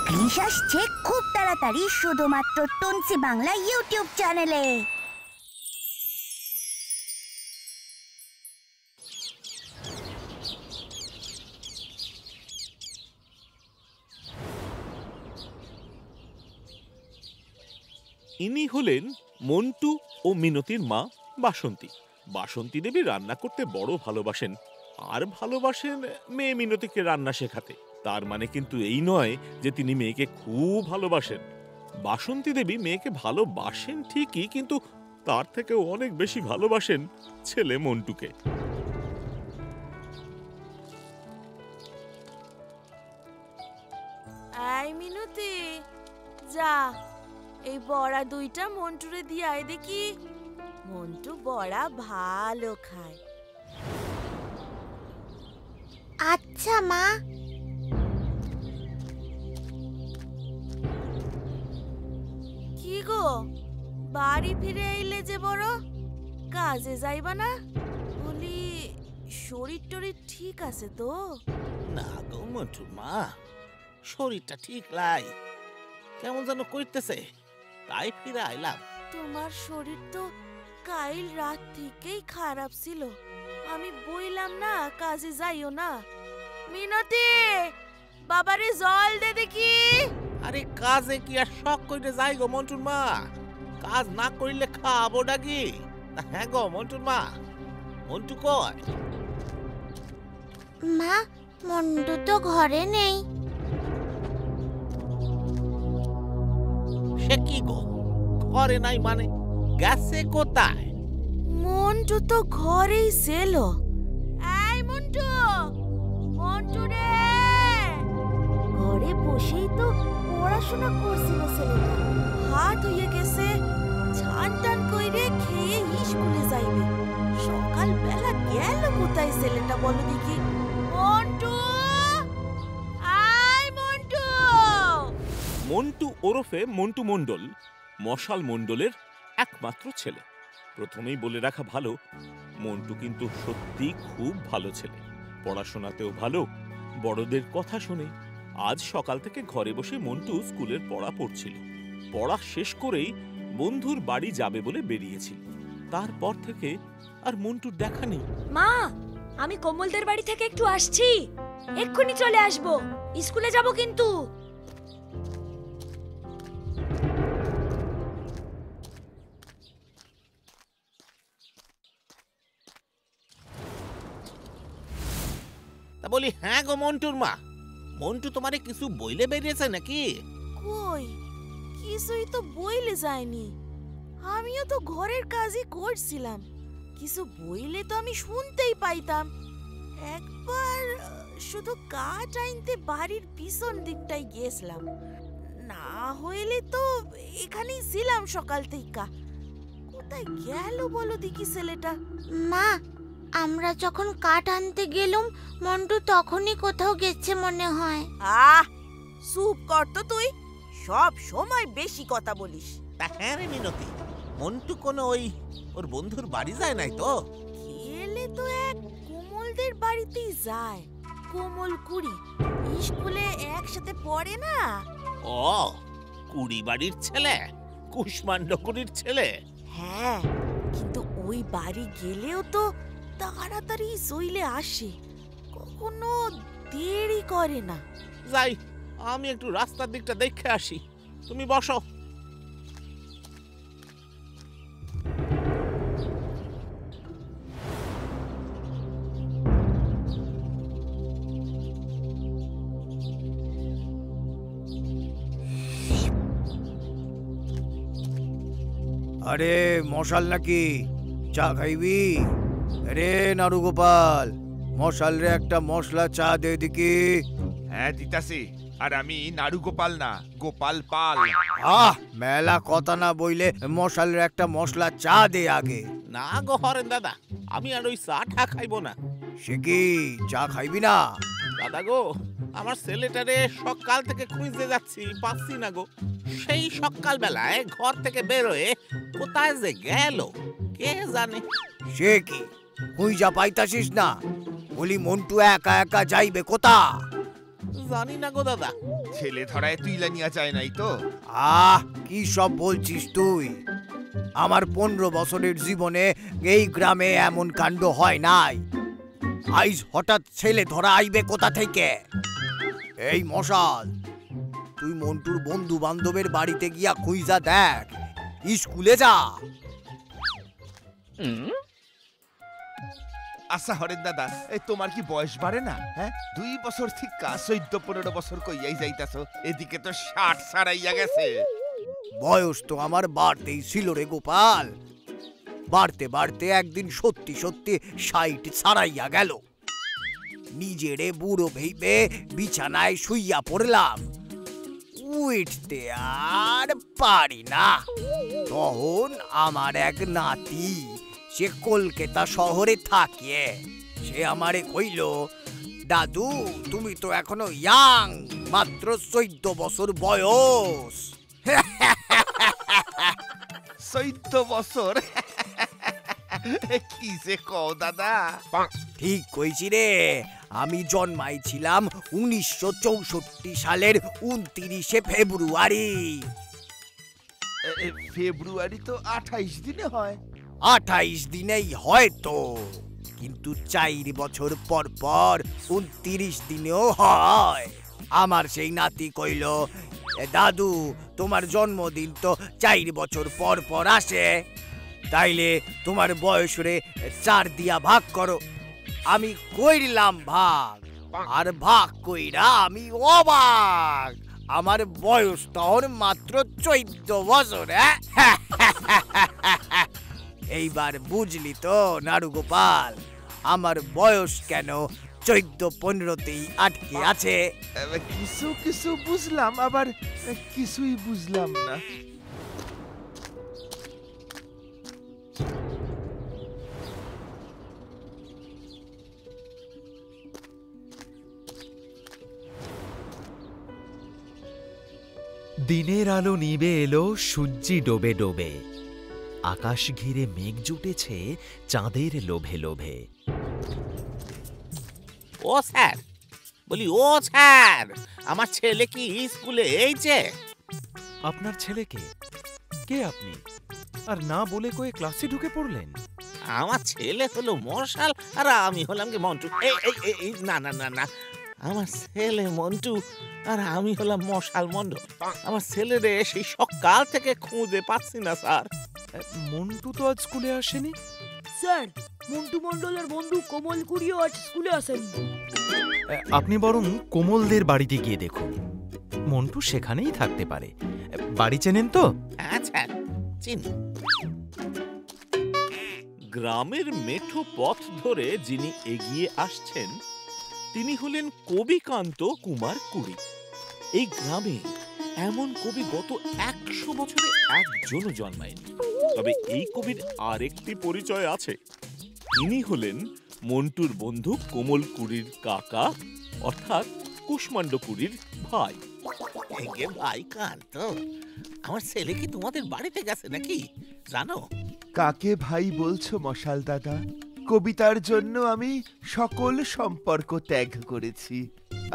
Chris আসছে খুব তাড়াতাড়ি শুধুমাত্র টুনসি বাংলা ইউটিউব চ্যানেলে। ইনি হলেন মন্টু ও মিনতির মা বাসন্তী। বাসন্তী দেবী রান্না করতে বড় ভালোবাসেন, আর ভালোবাসেন মেয়ে মিনতিকে রান্না শেখাতে। তার মানে কিন্তু এই নয় যে তিনি মেয়েকে খুব ভালোবাসেন। বাসন্তী দেবী মেয়েকে ভালোবাসেন ঠিকই, কিন্তু তার থেকেও অনেক বেশি ভালোবাসেন ছেলে মন্টুকে। এই মিনতি, যা এই বড়া দুইটা মন্টুরে দিয়ে আয় দেখি। মন্টু বড়া ভালো খায়। আচ্ছা মা। কি গো, বাড়ি ফিরে এলে যে বড়, কাজে যাইবা না? বলি শরীর টরীর ঠিক আছে তো? না গো মন্টু মা, শরীরটা ঠিক লাই, কেমন যেন করতেছে, তাই ফিরে আইলাম। তোমার শরীর তো কাল রাত থেকেই খারাপ ছিল। আমি বইলাম না কাজে যাইও না। মিনতি, বাবারে জল দে দেখি। আরে কাজে কি আর শখ করে যাই গো মন্টুর মা, কাজ না করলে খাবো ডাকি। হ্যাঁ গো মন্টুর মা, মন্টু কয়? মা, মন্টু তো ঘরে নেই। সে কি গো, ঘরে নাই মানে গেছে কোথায়? মন্টু তো ঘরেই ছিল। এই মন্টু, মন্টু রে, ঘরে বসেই তো পড়াশোনা করছিল ছেলেটা। হাত হয়ে গেছে, ছান টান কইরে খেয়ে স্কুলে যাইবে। সকাল বেলা গেল কোথায় ছেলেটা বলো দেখি? মন্টু, আয় মন্টু। মন্টু ওরফে মন্টু মণ্ডল মশাল মণ্ডলের একমাত্র ছেলে। প্রথমেই বলে রাখা ভালো, মন্টু কিন্তু সত্যি খুব ভালো ছেলে, পড়াশোনাতেও ভালো, বড়দের কথা শুনে। আজ সকাল থেকে ঘরে বসে মন্টু স্কুলের পড়া পড়ছিল। পড়া শেষ করেই বন্ধুর বাড়ি যাবে বলে বেরিয়েছিল। তারপর থেকে আর মন্টুর দেখা নেই। মা, আমি কোমলদের বাড়ি থেকে একটু আসছি, এক্ষুনি চলে আসবো। স্কুলে যাব কিন্তু। তা বলি হ্যাঁ গো মন্টুর মা, মন্টু তোমারে কিছু বইলে বেরিয়েছে নাকি? কই, কিছুই তো বইলে যায়নি। আমিও তো ঘরের কাজই করছিলাম, কিছু বইলে তো আমি শুনতেই পাইতাম। একবার শুধু কাঠ আনতে বাড়ির পিছন দিকটাই গেছিলাম, না হইলে তো এখানেই ছিলাম সকাল থেকে। কোথায় গেল বলো দেখি ছেলেটা? মা, আমরা যখন কাঠ আনতে গেলুম, মন্টু তখনই কোথাও গেছে মনে হয়। আহ, চুপ কর তো তুই, সব সময় বেশি কথা বলিস। তা হ্যাঁ রে মিনতি, মন্টু কোনো ওর বন্ধুর বাড়ি যায় নাই তো? গেলে তো এক কোমলদের বাড়িতেই যায়। কোমল কুড়ি স্কুলে একসাথে পড়ে না? ও, কুড়ি বাড়ির ছেলে, কুষ্মান্ড কুড়ির ছেলে। হ্যাঁ, কিন্তু ওই বাড়ি গেলেও তো তাড়াতাড়ি চলে আসে, কখনো দেরি করে না। যাই, আমি একটু রাস্তার দিকটা দেখে আসি, তুমি বসো। আরে মশাল নাকি, চা খাইবি? রে নাড়ু গোপাল, মশাল রে একটা মশলা চা দে দেখি। হ্যাঁ দিতাছি, আর আমি নাড়ু গোপাল না, গোপাল পাল। আহ, মেলা কথা না বইলে মশাল রে একটা মশলা চা দে আগে। না গো হরেন দাদা, আমি আর ওই চা ঠা খাইবো না। সে কি, চা খাইবি না? দাদা গো, আমার ছেলেটারে সকাল থেকে খুঁজতে যাচ্ছি, পাচ্ছি না গো। সেই সকাল বেলায় ঘর থেকে বেরোয় কোথায় যে গেল কে জানে। সে কি, খুঁজা পাইতাছিস না? বলি মন্টু একা একা যাইবে কোথা? জানি না গো দাদা, ছেলে ধরায় তুইলা নিয়া যায় নাই তো? কি সব বলছিস তুই? আমার 15 বছরের জীবনে এই গ্রামে এমন কাণ্ড হয় নাই। আইজ হঠাৎ ছেলে ধরা আইবে কোথা থেকে? এই মশাল, তুই মন্টুর বন্ধু বান্ধবের বাড়িতে গিয়া খুঁজা দেখ, স্কুলে যা। আচ্ছা হরেন দাদা, এই তোমার কি বয়স বাড়ে না? হ্যাঁ, 2 বছর ঠিক 14-15 বছর কইয়াই যাইতাছো, এদিকে তো 60 ছাড়াইয়া গেছে। বয়স তো আমার বাড়তেই ছিল রে গোপাল। বাড়তে বাড়তে একদিন সত্যি সত্যি 60 ছাড়াইয়া গেল। নিজেরে বুড়ো ভেবে বিছানায় শুইয়া পড়লাম, উঠতে আর পারি না। তখন আমার এক নাতি, সে কলকাতা শহরে থাকে, সে আমারে কইল, দাদু তুমি তো এখনো ইয়াং, মাত্র 14 বছর বয়স। 14 বছর? কি যে কও দাদা? ঠিক কইছি রে। আমি জন্মাইছিলাম 1964 সালের 29শে ফেব্রুয়ারি। ফেব্রুয়ারি তো 28 দিনে হয়। 28 দিনেই হয় তো, কিন্তু 4 বছর পর পর 29 দিনেও হয়। আমার সেই নাতি কইল, দাদু তোমার জন্মদিন তো 4 বছর পর পর আসে, তাইলে তোমার বয়স রে 4 দিয়া ভাগ করো। আমি কইলাম ভাগ, আর ভাগ কইরা আমি অবাক, আমার বয়স তখন মাত্র 14 বছর। এইবার বুঝলি তো নাড়ুগোপাল, আমার বয়স কেন 14-15তেই আটকে আছে। কিছু কিছু বুঝলাম, আবার কিছুই বুঝলাম না। দিনের আলো নিবে এলো, সূর্যি ডোবে ডোবে, আকাশ ঘিরে মেঘ জুটেছে চাঁদের লোভে লোভে। ও স্যার, বলি ও স্যার, আমার ছেলে কি স্কুলে এইছে? আপনার ছেলেকে? কে আপনি? আর না বলে কয়ে ক্লাসে ঢুকে পড়লেন? আমার ছেলে হলো মশাল, আর আমি হলাম কি মন্টু। এই না না না না, আমার ছেলে মন্টু আর আমি হলাম মশাল মন্ডল। আমার ছেলেরে সেই সকাল থেকে খুঁজে পাচ্ছি না স্যার। মন্টু তো আজ স্কুলে আসেনি। স্যার, মন্টু মণ্ডলের বন্ধু কোমল কুড়িও আজ স্কুলে আসেনি। আপনি বরং কোমলদের বাড়িতে গিয়ে দেখুন, মন্টু সেখানেই থাকতে পারে। বাড়ি চেনেন তো? হ্যাঁ স্যার, চিনি। গ্রামের মেঠো পথ ধরে যিনি এগিয়ে আসছেন তিনি হলেন কবিকান্ত কুমার কুড়ি। এই গ্রামে এমন কবি গত 100 বছরে একজনও জন্মায়নি। তবে এই কবির আরেকটি পরিচয় আছে, তিনি হলেন মন্টুর বন্ধু কোমল কুড়ির কাকা, অর্থাৎ কুষ্মাণ্ড কুড়ির ভাই। ভাই কান্ত, আমার ছেলে কি তোমাদের বাড়িতে গেছে নাকি জানো? কাকে ভাই বলছো মশাল দাদা? কবিতার জন্য আমি সকল সম্পর্ক ত্যাগ করেছি।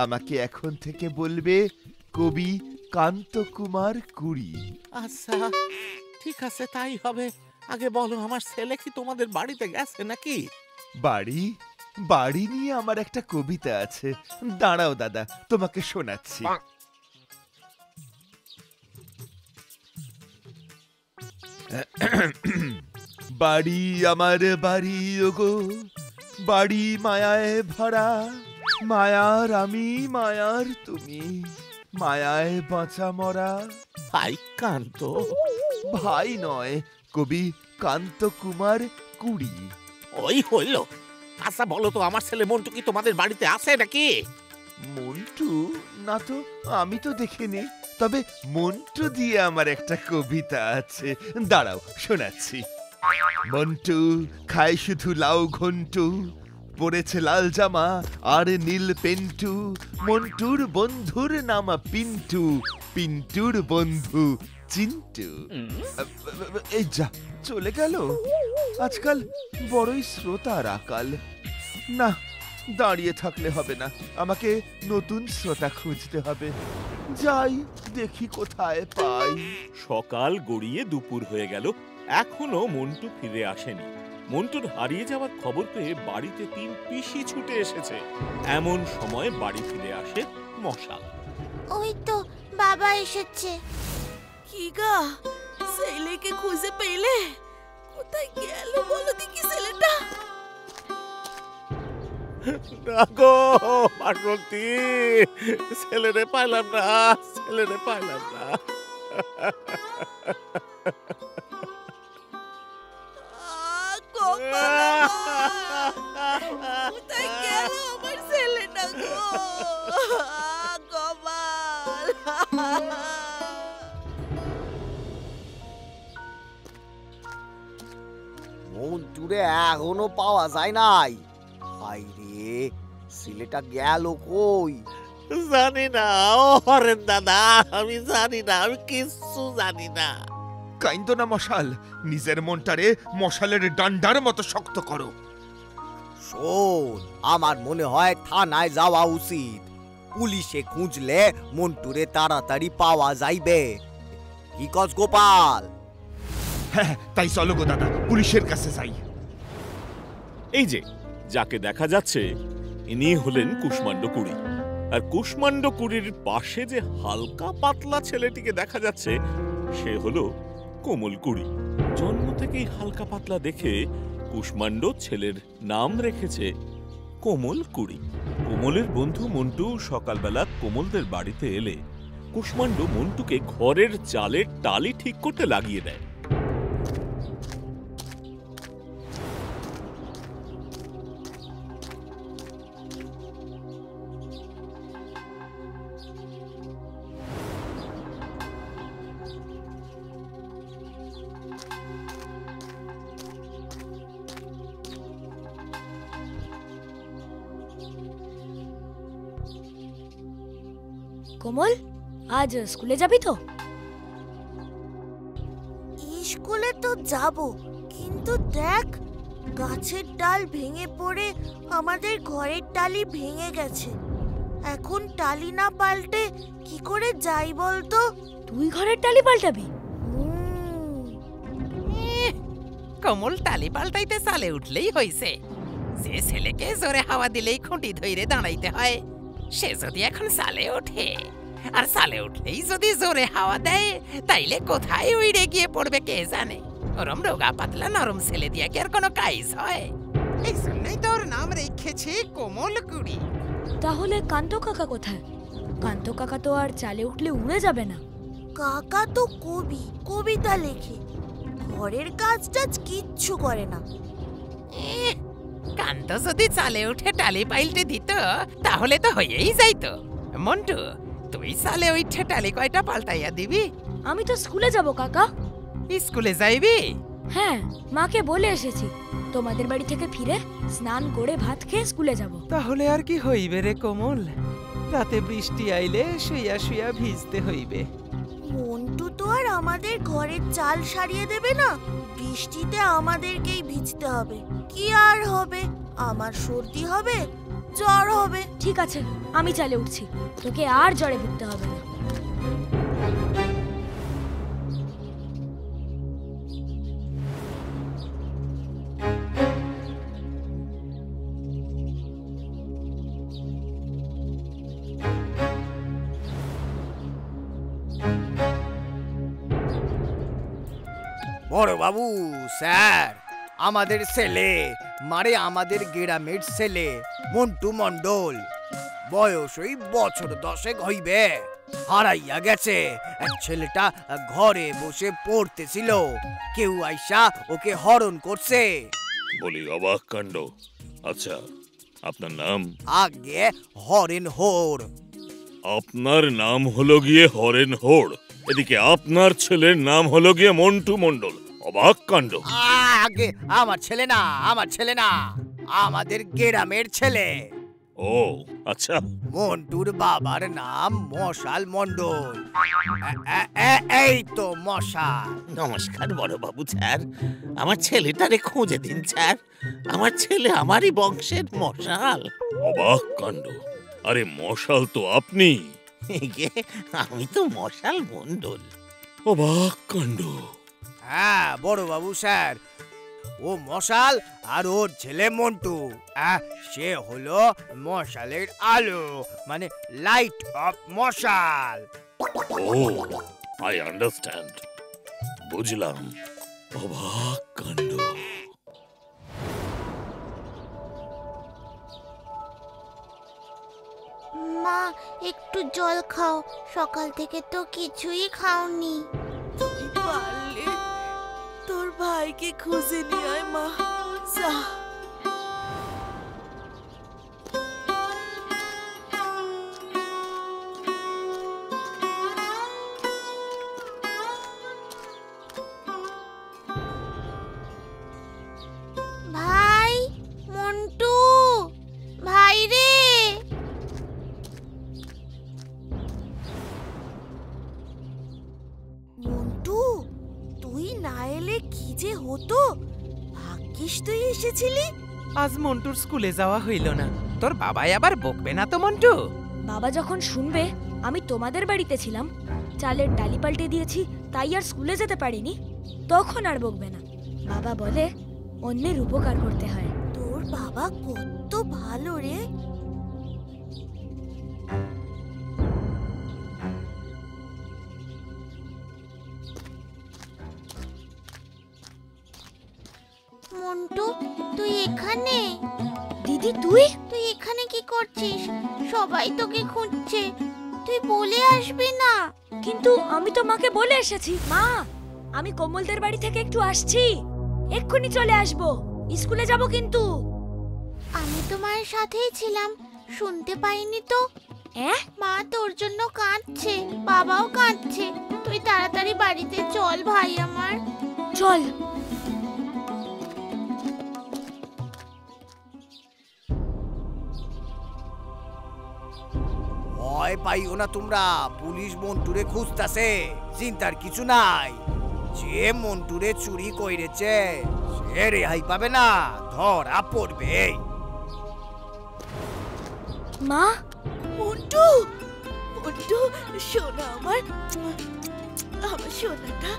আমাকে এখন থেকে বলবে কবি কান্ত কুমার কুড়ি। আচ্ছা ঠিক আছে, তাই হবে। আগে বলো, আমার ছেলে কি তোমাদের বাড়িতে গেছে নাকি? বাড়ি বাড়ি নিয়ে আমার একটা কবিতা আছে, দাঁড়াও দাদা তোমাকে শোনাচ্ছি। বাড়ি আমার বাড়ি ওগো, বাড়ি মায়ায় ভরা, মায়ার আমি মায়ার তুমি, মায়ায় বাঁচা মরা। ভাই কান্ত? ভাই নয়, কবি কান্ত কুমার কুড়ি। ওই হইল। আচ্ছা বলো তো, আমার ছেলে মন্টু কি তোমাদের বাড়িতে আছে নাকি? মন্টু না তো, আমি তো দেখিনি। তবে মন্টু দিয়ে আমার একটা কবিতা আছে, দাঁড়াও শোনাচ্ছি। মন্টু খায় শুধু লাউ ঘন্টু, পরেছে লাল জামা আর নীল পেন্টু, মন্টুর বন্ধুর নাম পিন্টু, পিন্টুর বন্ধু চিন্টু। এই যা চলে গেল। আজকাল বড়ই শ্রোতার আকাল। না, দাঁড়িয়ে থাকলে হবে না, আমাকে নতুন শ্রোতা খুঁজতে হবে। যাই দেখি কোথায় পাই। সকাল গড়িয়ে দুপুর হয়ে গেল, এখনো মন্টু ফিরে আসেনি। মন্টুর হারিয়ে যাওয়ার খবর পেয়ে বাড়িতে 3 পিসি ছুটে এসেছে। এমন সময় বাড়ি ফিরে আসে মশাল। ওই তো বাবা এসেছে। কি গা, ছেলেকে খুঁজে পেলে? কোথায় গেল বলো দেখি ছেলেটা? না গো পার্বতী, ছেলেরে পাইলাম না, ছেলেরে পাইলাম না। কোথায় গেল আমার ছেলেটা গো? গোপাল! মন্টুরে এখনো পাওয়া যায় নাই। হাই রে, ছেলেটা গেল কই? জানি না ও হরেন দাদা, আমি জানি না, আমি কিচ্ছু জানি না। কাইন্দ না মশাল, নিজের মনটারে মশালের ডান্ডার মতো শক্ত করো। শোন, আমার মনে হয় থানায় যাওয়া উচিত। পুলিশে খুঁজলে মন্টুরে তাড়াতাড়ি পাওয়া যাইবে। কি কস গোপাল? হ্যাঁ, তাই চলো গো দাদা, পুলিশের কাছে যাই। এই যে যাকে দেখা যাচ্ছে, ইনি হলেন কুষ্মাণ্ড কুড়ি। আর কুষ্মাণ্ড কুড়ির পাশে যে হালকা পাতলা ছেলেটিকে দেখা যাচ্ছে, সে হলো কোমল কুড়ি। জন্ম থেকেই হালকা পাতলা দেখে কুষ্মাণ্ড ছেলের নাম রেখেছে কোমল কুড়ি। কোমলের বন্ধু মন্টু সকালবেলা কোমলদের বাড়িতে এলে কুষ্মাণ্ড মন্টুকে ঘরের চালের টালি ঠিক করতে লাগিয়ে দেয়। কোমল, আজ স্কুলে যাবি তো? স্কুলে তো যাব, কিন্তু দেখ, গাছের ডাল ভেঙে পড়ে আমাদের ঘরের টালি ভেঙে গেছে। এখন টালি না পাল্টে কি করে যাই বলতো? তুই ঘরের টালি পাল্টাবি? কমল টালি পাল্টাইতে চালে উঠলেই হইছে। যে ছেলেকে জোরে হাওয়া দিলেই খুঁটি ধইরে দাঁড়াইতে হয়, সে যদি এখন চালে ওঠে, আর চালে উঠলেই যদি জোরে হাওয়া দেয়, তাইলে কোথায় উইড়ে গিয়ে পড়বে কে জানে। ওরম রোগা পাতলা নরম ছেলে দিয়া কি আর কোনো কাজ হয়? এই জন্যই তোর নাম রেখেছি কোমল কুড়ি। তাহলে কান্ত কাকা কোথায়? কান্ত কাকা তো আর চালে উঠলে উড়ে যাবে না। কাকা তো কবি, কবিতা লেখে, ঘরের কাজ টাজ কিচ্ছু করে না। কান্ত যদি চালে উঠে টালি পাল্টে দিত, তাহলে তো হয়েই যাইতো। মন্টু, তুই চালে উঠে টালি কয়টা পাল্টাইয়া দিবি? আমি তো স্কুলে যাব কাকা। স্কুলে যাইবি? হ্যাঁ, মাকে বলে এসেছি তোমাদের বাড়ি থেকে ফিরে স্নান করে ভাত খেয়ে স্কুলে যাব। তাহলে আর কি হইবে রে কোমল? রাতে বৃষ্টি আইলে শুইয়া শুইয়া ভিজতে হইবে। মন্টু তো আর আমাদের ঘরের চাল সারিয়ে দেবে না, বৃষ্টিতে আমাদেরকেই ভিজতে হবে। কি আর হবে? আমার সর্দি হবে, জ্বর হবে। ঠিক আছে, আমি চালে উঠছি, তোকে আর জ্বরে ভুগতে হবে না। বড় বাবু, স্যার, আমাদের ছেলে, মানে আমাদের গ্রামের ছেলে মন্টু মণ্ডল, বয়স ওই বছর 10 হইবে, হারাইয়া গেছে। এক ছেলেটা ঘরে বসে পড়তেছিল, কেউ আইসা ওকে হরণ করছে। বলি অবাক কাণ্ড। আচ্ছা, আপনার নাম? আগে হরেন হোর। আপনার নাম হলো গিয়ে হরেন হোড়, এদিকে আপনার ছেলের নাম হলো গিয়ে মন্টু মণ্ডল। অবাক কাণ্ড। আগে আমার ছেলে না, আমার ছেলে না, আমাদের গ্রামের ছেলে। ও ও আচ্ছা, মন্টুর বাবার নাম মশাল মণ্ডল। এই তো মশাল। নমস্কার বড়বাবু স্যার, আমার ছেলেটারে খুঁজে দিন স্যার। আমার ছেলে আমারই বংশের মশাল। অবাক কাণ্ড! আরে মশাল তো আপনি। আমি তো মশাল মণ্ডল। অবাক কাণ্ড! হ্যাঁ বড়বাবু স্যার, ও মশাল আর ওর ছেলে মন্টু। সে হলো মশালের আলো, মানে লাইট অফ মশাল। ও আই আন্ডারস্ট্যান্ড, বুঝলাম। অবাক কাণ্ড! মা, একটু জল খাও, সকাল থেকে তো কিছুই খাওনি। তুই পারলে তোর ভাইকে খুঁজে নিয়ে আয় মা, যা। ভাই, মন্টু, ভাই রে। মন্টু, তুই না এলে কি যে হতো। ভাগ্যিস তুই এসেছিলি। আজ মন্টুর স্কুলে যাওয়া হইল না। তোর বাবাই আবার বকবে না তো মন্টু? বাবা যখন শুনবে আমি তোমাদের বাড়িতে ছিলাম, চালের ডালি পাল্টে দিয়েছি, তাই আর স্কুলে যেতে পারিনি, তখন আর বকবে না। বাবা বলে অন্যের উপকার করতে হয়। তোর বাবা কত ভালো রে। মন্টু, তুই এখানে? দিদি তুই? তুই এখানে কি করছিস? সবাই তোকে খুঁজছে, তুই বলে আসবি না? কিন্তু আমি তো মাকে বলে এসেছি। মা, আমি কমলদের বাড়ি থেকে একটু আসছি, এক্ষুনি চলে আসবো, স্কুলে যাব কিন্তু। আমি তো মায়ের সাথেই ছিলাম, শুনতে পাইনি তো। মা তোর জন্য কাঁদছে, বাবাও কাঁদছে। তুই তাড়াতাড়ি বাড়িতে চল ভাই আমার। চল। ভয় পাইও না তোমরা, পুলিশ মন্টুরে খুঁজতাছে, চিন্তার কিছু নাই। যে মন্টুরে চুরি কইরেছে সে রেহাই পাবে না, ধরা পড়বে। মা, মন্টু, মন্টু সোনা আমার, আমার সোনাটা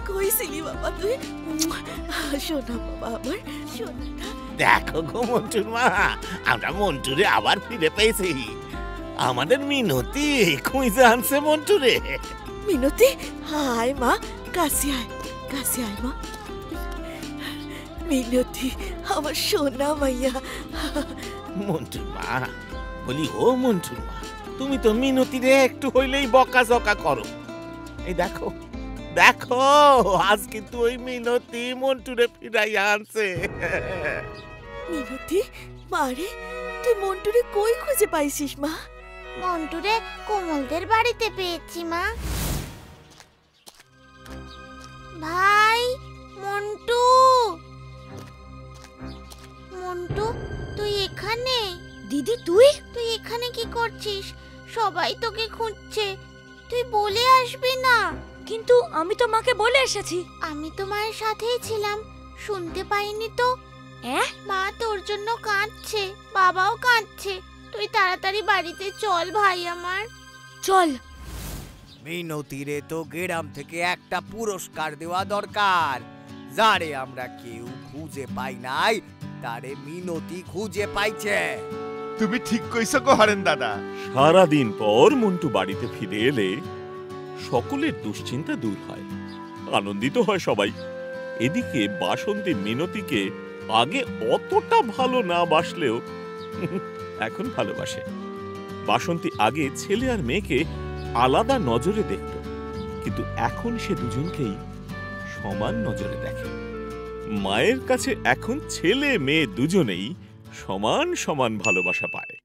কইছিলি বাবা তুই? সোনা বাবা আমার, সোনাটা। দেখো গো মন্টুর মা, আমরা মন্টুরে আবার ফিরে পেয়েছি। আমাদের মিনতি খুঁজে আনছে মন্টুরে। মিনতি, হায় মা, কাছে আয়, কাছে আয় মা। মিনতি, আমার সোনা মাইয়া। মন্টুর মা, বলি ও মন্টুর মা, তুমি তো মিনতিরে একটু হইলেই বকাঝকা করো। এই দেখো, দেখো, আজ কিন্তু ওই মিনতি মন্টুরে ফিরাইয়া আনছে। মিনতি, মারে, তুই মন্টুরে কই খুঁজে পাইছিস মা? মন্টুরে কোমলদের বাড়িতে পেয়েছি মা। ভাই, মন্টু, মন্টু তুই এখানে? দিদি তুই? তুই এখানে কি করছিস? সবাই তোকে খুঁজছে, তুই বলে আসবি না? কিন্তু আমি তো মাকে বলে এসেছি। আমি তো মায়ের সাথেই ছিলাম, শুনতে পাইনি তো। মা তোর জন্য কাঁদছে, বাবাও কাঁদছে। তুই তাড়াতাড়ি বাড়িতে চল ভাই আমার। চল। মিনতিরে তো গ্রাম থেকে একটা পুরস্কার দেওয়া দরকার। যারে আমরা কেউ খুঁজে পাই নাই, তারে মিনতি খুঁজে পাইছে। তুমি ঠিক কইছো গো হরেন দাদা। সারাদিন পর মন্টু বাড়িতে ফিরে এলে সকলের দুশ্চিন্তা দূর হয়, আনন্দিত হয় সবাই। এদিকে বাসন্তী মিনতিকে আগে অতটা ভালো না বাসলেও এখন ভালোবাসে। বাসন্তী আগে ছেলে আর মেয়েকে আলাদা নজরে দেখত, কিন্তু এখন সে দুজনকেই সমান নজরে দেখে। মায়ের কাছে এখন ছেলে মেয়ে দুজনেই সমান সমান ভালোবাসা পায়।